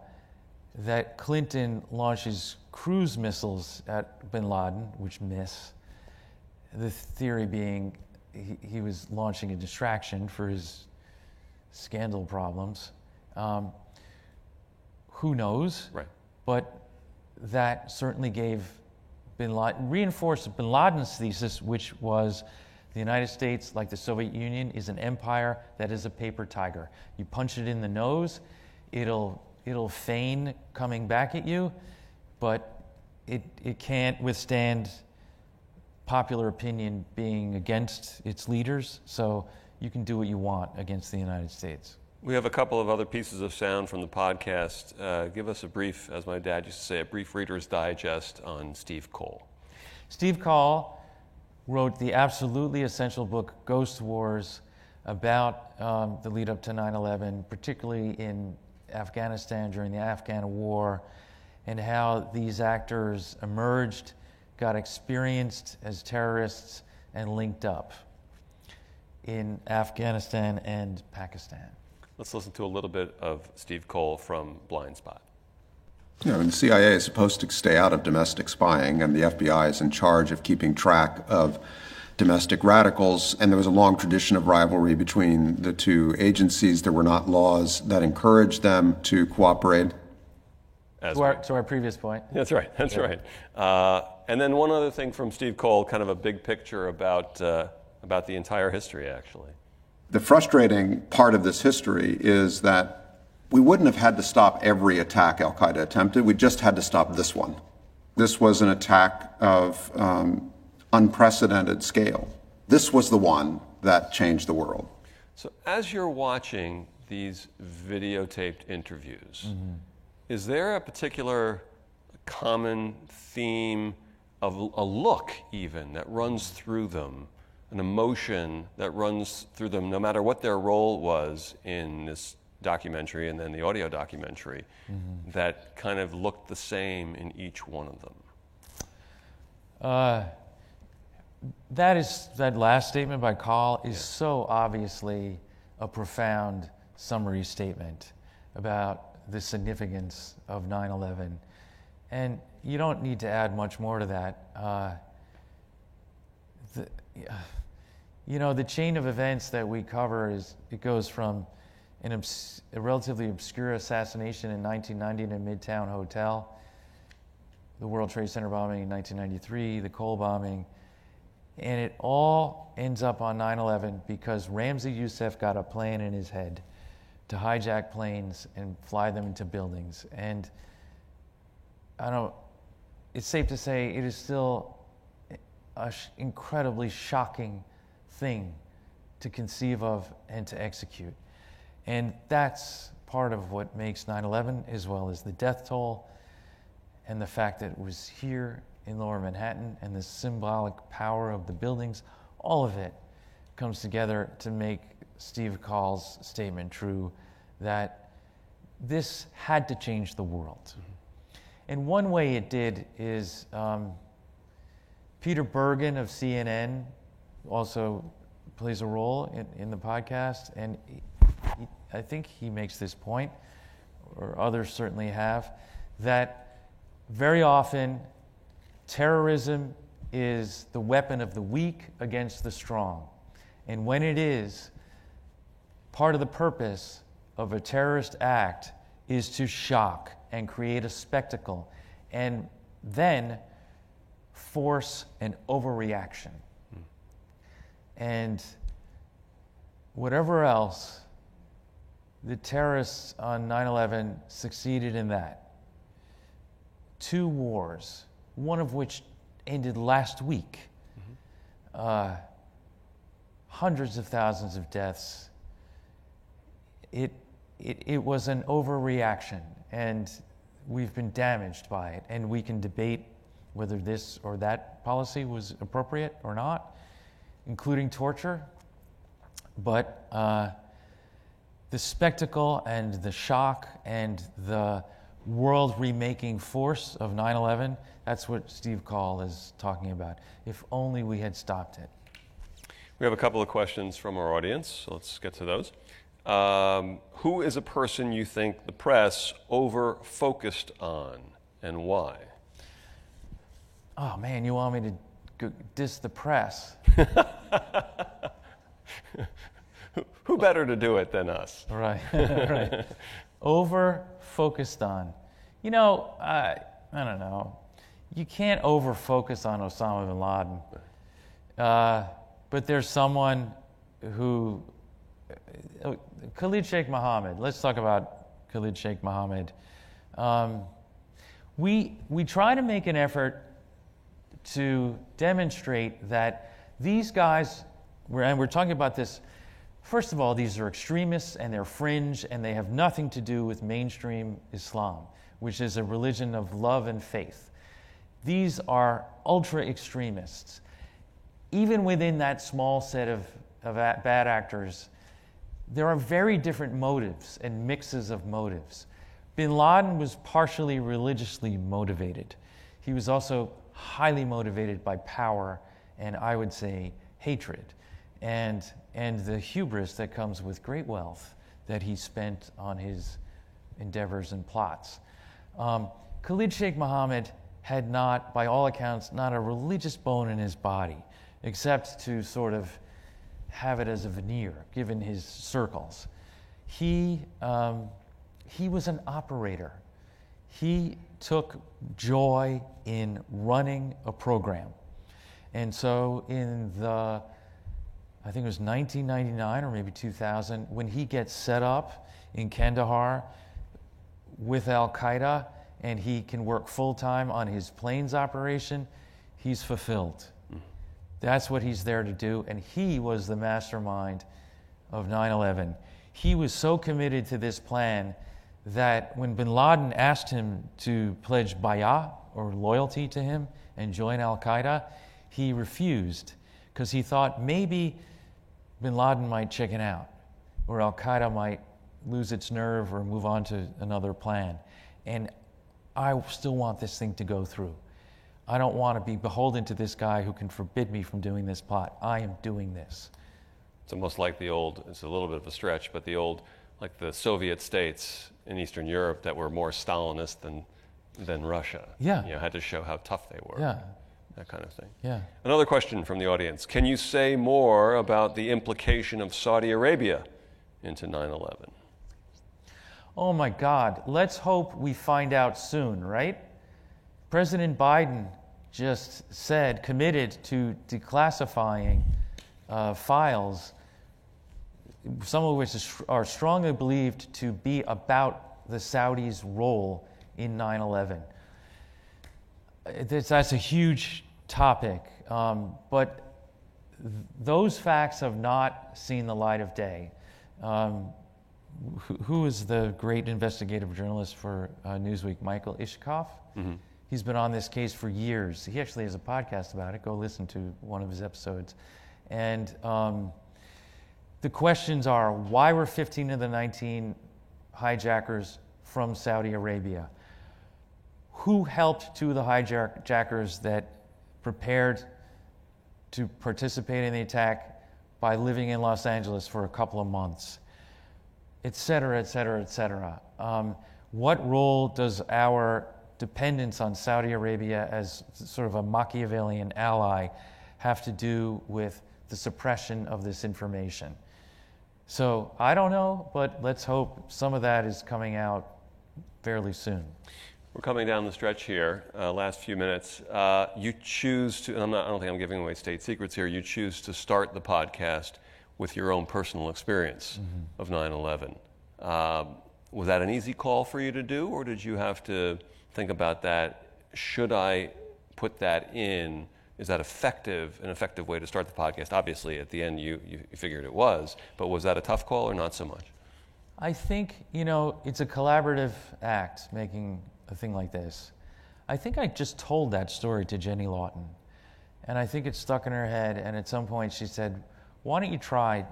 that Clinton launches cruise missiles at bin Laden, which miss. The theory being he was launching a distraction for his scandal problems. Who knows? Right. But that certainly gave bin Laden, reinforced bin Laden's thesis, which was the United States, like the Soviet Union, is an empire that is a paper tiger. You punch it in the nose, it'll feign coming back at you, but it can't withstand popular opinion being against its leaders, so you can do what you want against the United States. We have a couple of other pieces of sound from the podcast. Give us a brief, as my dad used to say, a brief Reader's Digest on Steve Cole. Steve Cole wrote the absolutely essential book, Ghost Wars, about the lead up to 9/11, particularly in Afghanistan during the Afghan War, and how these actors emerged, got experienced as terrorists, and linked up in Afghanistan and Pakistan. Let's listen to a little bit of Steve Cole from Blind Spot. The CIA is supposed to stay out of domestic spying, and the FBI is in charge of keeping track of domestic radicals, and there was a long tradition of rivalry between the two agencies. There were not laws that encouraged them to cooperate. To our previous point. That's right, that's right. And then one other thing from Steve Cole, kind of a big picture about the entire history, actually. The frustrating part of this history is that we wouldn't have had to stop every attack al-Qaeda attempted. We just had to stop this one. This was an attack of unprecedented scale. This was the one that changed the world. So as you're watching these videotaped interviews, is there a particular common theme of a look even that runs through them, an emotion that runs through them, no matter what their role was in this documentary and then the audio documentary, that kind of looked the same in each one of them? That last statement by Cole is so obviously a profound summary statement about the significance of 9/11. And you don't need to add much more to that. The chain of events that we cover it goes from a relatively obscure assassination in 1990 in a Midtown hotel, the World Trade Center bombing in 1993, the Cole bombing, and it all ends up on 9/11 because Ramzi Youssef got a plan in his head to hijack planes and fly them into buildings. And it's safe to say it is still an incredibly shocking thing to conceive of and to execute. And that's part of what makes 9/11, as well as the death toll and the fact that it was here in Lower Manhattan and the symbolic power of the buildings. All of it comes together to make Steve Call's statement true that this had to change the world. And one way it did is Peter Bergen of CNN also plays a role in the podcast, and I think he makes this point, or others certainly have, that very often terrorism is the weapon of the weak against the strong. And when it is, part of the purpose of a terrorist act is to shock and create a spectacle and then force an overreaction. And whatever else, the terrorists on 9/11 succeeded in that. 2 wars, one of which ended last week. Hundreds of thousands of deaths. It was an overreaction, and we've been damaged by it. And we can debate whether this or that policy was appropriate or not, including torture. But the spectacle and the shock and the world remaking force of 9/11, that's what Steve Call is talking about. If only we had stopped it. We have a couple of questions from our audience, so let's get to those. Who is a person you think the press over-focused on, and why? Oh man, you want me to diss the press? Who better to do it than us? Right, right. Over-focused on. I don't know. You can't over-focus on Osama bin Laden. But there's someone who... Khalid Sheikh Mohammed. Let's talk about Khalid Sheikh Mohammed. We try to make an effort to demonstrate that these guys, and we're talking about this, first of all, these are extremists and they're fringe and they have nothing to do with mainstream Islam, which is a religion of love and faith. These are ultra extremists. Even within that small set of bad actors, there are very different motives and mixes of motives. Bin Laden was partially religiously motivated. He was also highly motivated by power and, I would say, hatred, and the hubris that comes with great wealth that he spent on his endeavors and plots. Khalid Sheikh Mohammed had not, by all accounts, not a religious bone in his body, except to sort of have it as a veneer, given his circles. He was an operator. He took joy in running a program. And so in I think it was 1999 or maybe 2000, when he gets set up in Kandahar with Al-Qaeda and he can work full-time on his planes operation, he's fulfilled. That's what he's there to do, and he was the mastermind of 9/11. He was so committed to this plan that when bin Laden asked him to pledge bay'ah, or loyalty to him, and join Al-Qaeda, he refused, because he thought maybe bin Laden might chicken out, or Al-Qaeda might lose its nerve or move on to another plan. And I still want this thing to go through. I don't want to be beholden to this guy who can forbid me from doing this plot. I am doing this. It's almost like it's a little bit of a stretch, but like the Soviet states in Eastern Europe that were more Stalinist than than Russia. Yeah. You know, had to show how tough they were. Yeah. That kind of thing. Yeah. Another question from the audience. Can you say more about the implication of Saudi Arabia into 9/11? Oh my God. Let's hope we find out soon, right? President Biden just committed to declassifying files, some of which are strongly believed to be about the Saudis' role in 9/11. That's a huge topic, but those facts have not seen the light of day. Who is the great investigative journalist for Newsweek? Michael Isikoff? Mm-hmm. He's been on this case for years. He actually has a podcast about it. Go listen to one of his episodes. And the questions are, why were 15 of the 19 hijackers from Saudi Arabia? Who helped two of the hijackers that prepared to participate in the attack by living in Los Angeles for a couple of months? Et cetera, et cetera, et cetera. What role does our dependence on Saudi Arabia as sort of a Machiavellian ally have to do with the suppression of this information? So I don't know, but let's hope some of that is coming out fairly soon. We're coming down the stretch here, last few minutes. You choose to, and I don't think I'm giving away state secrets here, you choose to start the podcast with your own personal experience of 9/11. Was that an easy call for you to do, or did you have to think about that? Should I put that in? Is that an effective way to start the podcast? Obviously, at the end, you figured it was, but was that a tough call or not so much? I think, it's a collaborative act, making a thing like this. I think I just told that story to Jenny Lawton, and I think it stuck in her head, and at some point she said, why don't you try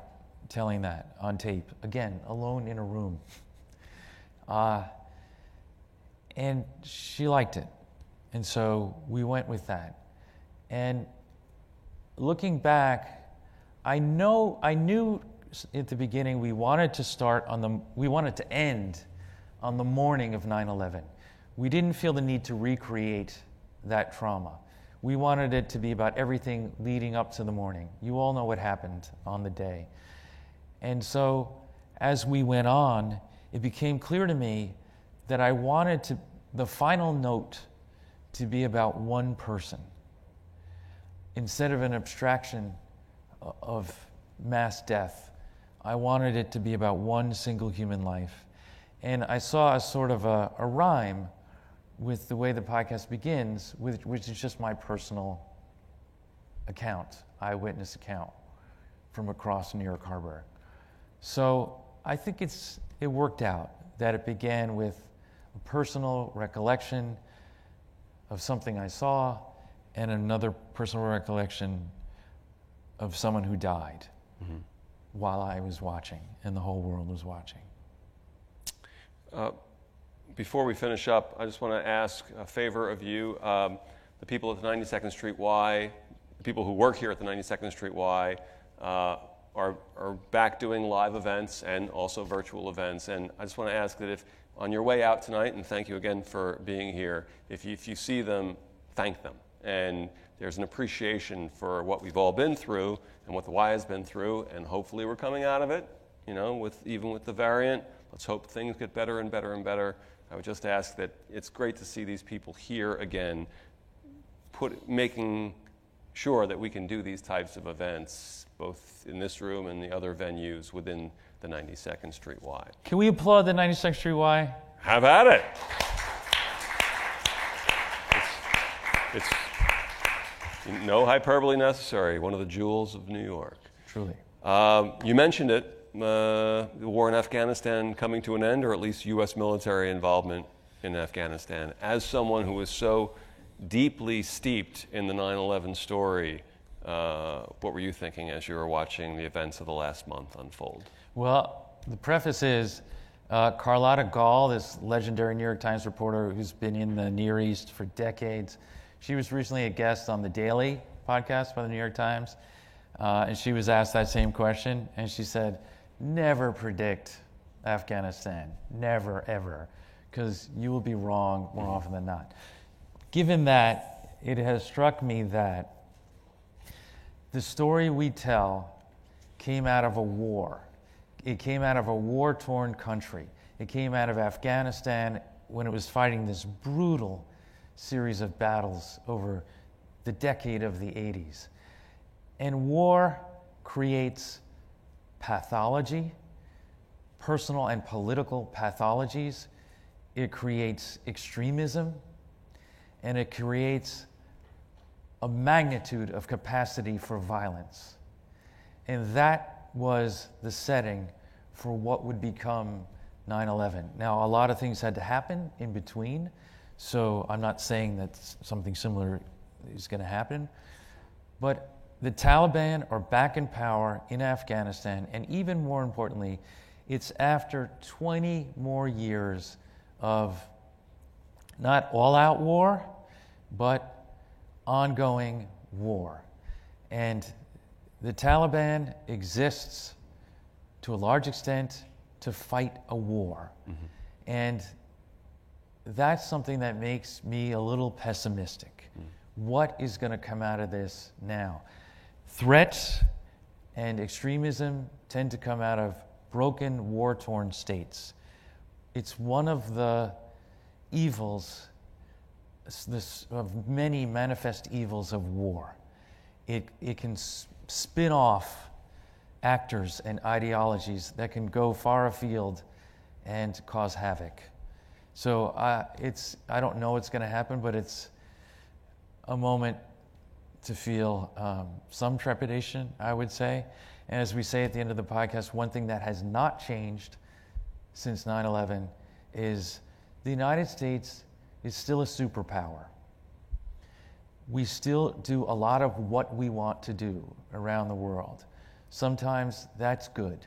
telling that on tape, again, alone in a room? And she liked it, and so we went with that. And looking back, I knew at the beginning we wanted to end on the morning of 9/11. We didn't feel the need to recreate that trauma. We wanted it to be about everything leading up to the morning. You all know what happened on the day. And so as we went on, it became clear to me that I wanted the final note to be about one person, instead of an abstraction of mass death. I wanted it to be about one single human life. And I saw a sort of a rhyme with the way the podcast begins, which is just my personal eyewitness account from across New York Harbor. So I think it worked out that it began with a personal recollection of something I saw and another personal recollection of someone who died while I was watching and the whole world was watching. Before we finish up, I just want to ask a favor of you. The people at the 92nd Street Y, the people who work here at the 92nd Street Y, are back doing live events and also virtual events. And I just want to ask that if on your way out tonight, and thank you again for being here, if you see them, thank them. And there's an appreciation for what we've all been through and what the Y has been through, and hopefully we're coming out of it, even with the variant. Let's hope things get better and better and better. I would just ask that it's great to see these people here again, making sure that we can do these types of events, both in this room and the other venues within the 92nd Street Y. Can we applaud the 92nd Street Y? Have at it. It's no hyperbole necessary. One of the jewels of New York. Truly. You mentioned it. The war in Afghanistan coming to an end, or at least U.S. military involvement in Afghanistan. As someone who is so deeply steeped in the 9/11 story, what were you thinking as you were watching the events of the last month unfold? Well, the preface is Carlotta Gall, this legendary New York Times reporter who's been in the Near East for decades. She was recently a guest on The Daily podcast by the New York Times, and she was asked that same question, and she said, never predict Afghanistan, never, ever. because you will be wrong more often than not. Given that, it has struck me that the story we tell came out of a war. It came out of a war-torn country. It came out of Afghanistan when it was fighting this brutal series of battles over the decade of the 80s. And war creates pathology, personal and political pathologies. It creates extremism, and it creates a magnitude of capacity for violence. And that was the setting for what would become 9/11. Now, a lot of things had to happen in between, so I'm not saying that something similar is going to happen, but the Taliban are back in power in Afghanistan, and even more importantly, it's after 20 more years of not all-out war, but ongoing war. And the Taliban exists to a large extent to fight a war. Mm-hmm. And that's something that makes me a little pessimistic. Mm. What is going to come out of this now? Threats and extremism tend to come out of broken, war-torn states. It's one of the evils, of many manifest evils of war. It can spin off actors and ideologies that can go far afield and cause havoc. So I don't know what's going to happen, but it's a moment to feel some trepidation, I would say. And as we say at the end of the podcast, one thing that has not changed since 9/11 is the United States is still a superpower. We still do a lot of what we want to do around the world. Sometimes that's good.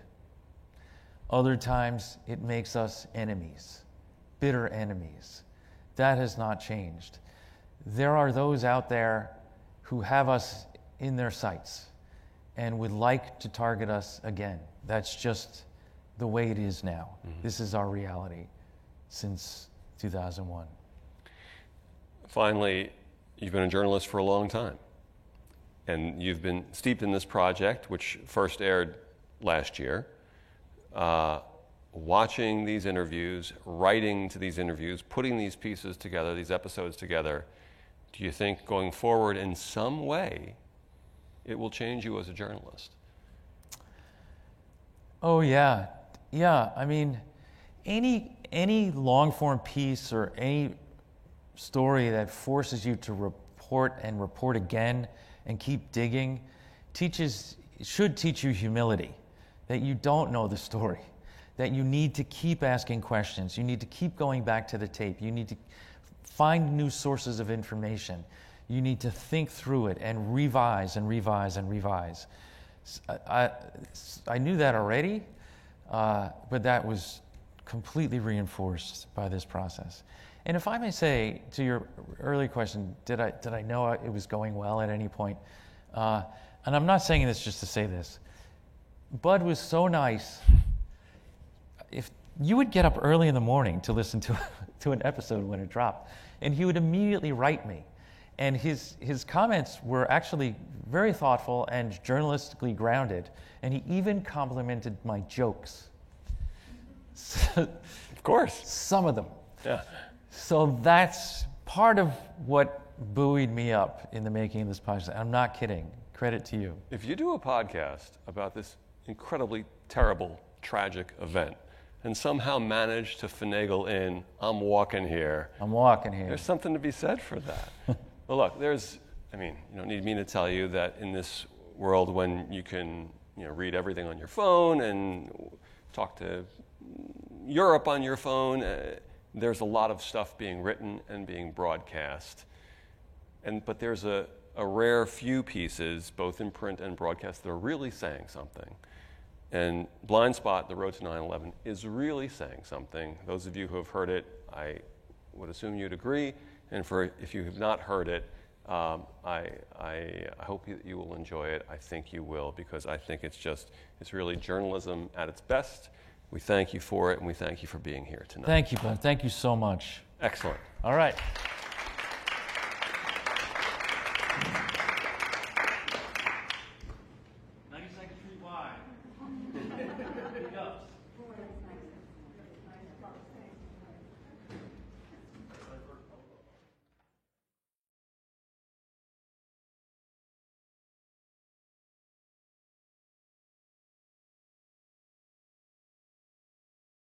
Other times it makes us enemies, bitter enemies. That has not changed. There are those out there who have us in their sights and would like to target us again. That's just the way it is now. Mm-hmm. This is our reality since 2001. Finally, you've been a journalist for a long time, and you've been steeped in this project, which first aired last year. Watching these interviews, writing to these interviews, putting these pieces together, these episodes together, do you think going forward in some way it will change you as a journalist? Oh, yeah. Yeah, I mean, any long-form piece or any story that forces you to report and report again and keep digging should teach you humility, that you don't know the story, that you need to keep asking questions, you need to keep going back to the tape, you need to find new sources of information, you need to think through it and revise and revise and revise. I knew that already, but that was completely reinforced by this process. And if I may say, to your early question, did I know it was going well at any point? And I'm not saying this just to say this. Bud was so nice. If you would get up early in the morning to listen to an episode when it dropped, and he would immediately write me. And his comments were actually very thoughtful and journalistically grounded, and he even complimented my jokes. Of course. Some of them. Yeah. So that's part of what buoyed me up in the making of this podcast. I'm not kidding. Credit to you. If you do a podcast about this incredibly terrible, tragic event and somehow manage to finagle in, I'm walking here. There's something to be said for that. Well, look, you don't need me to tell you that in this world when you can, read everything on your phone and talk to Europe on your phone, there's a lot of stuff being written and being broadcast. But there's a rare few pieces, both in print and broadcast, that are really saying something. And Blind Spot, The Road to 9/11, is really saying something. Those of you who have heard it, I would assume you'd agree. And if you have not heard it, I hope you will enjoy it. I think you will, because I think it's really journalism at its best. We thank you for it, and we thank you for being here tonight. Thank you, bud. Thank you so much. Excellent. All right.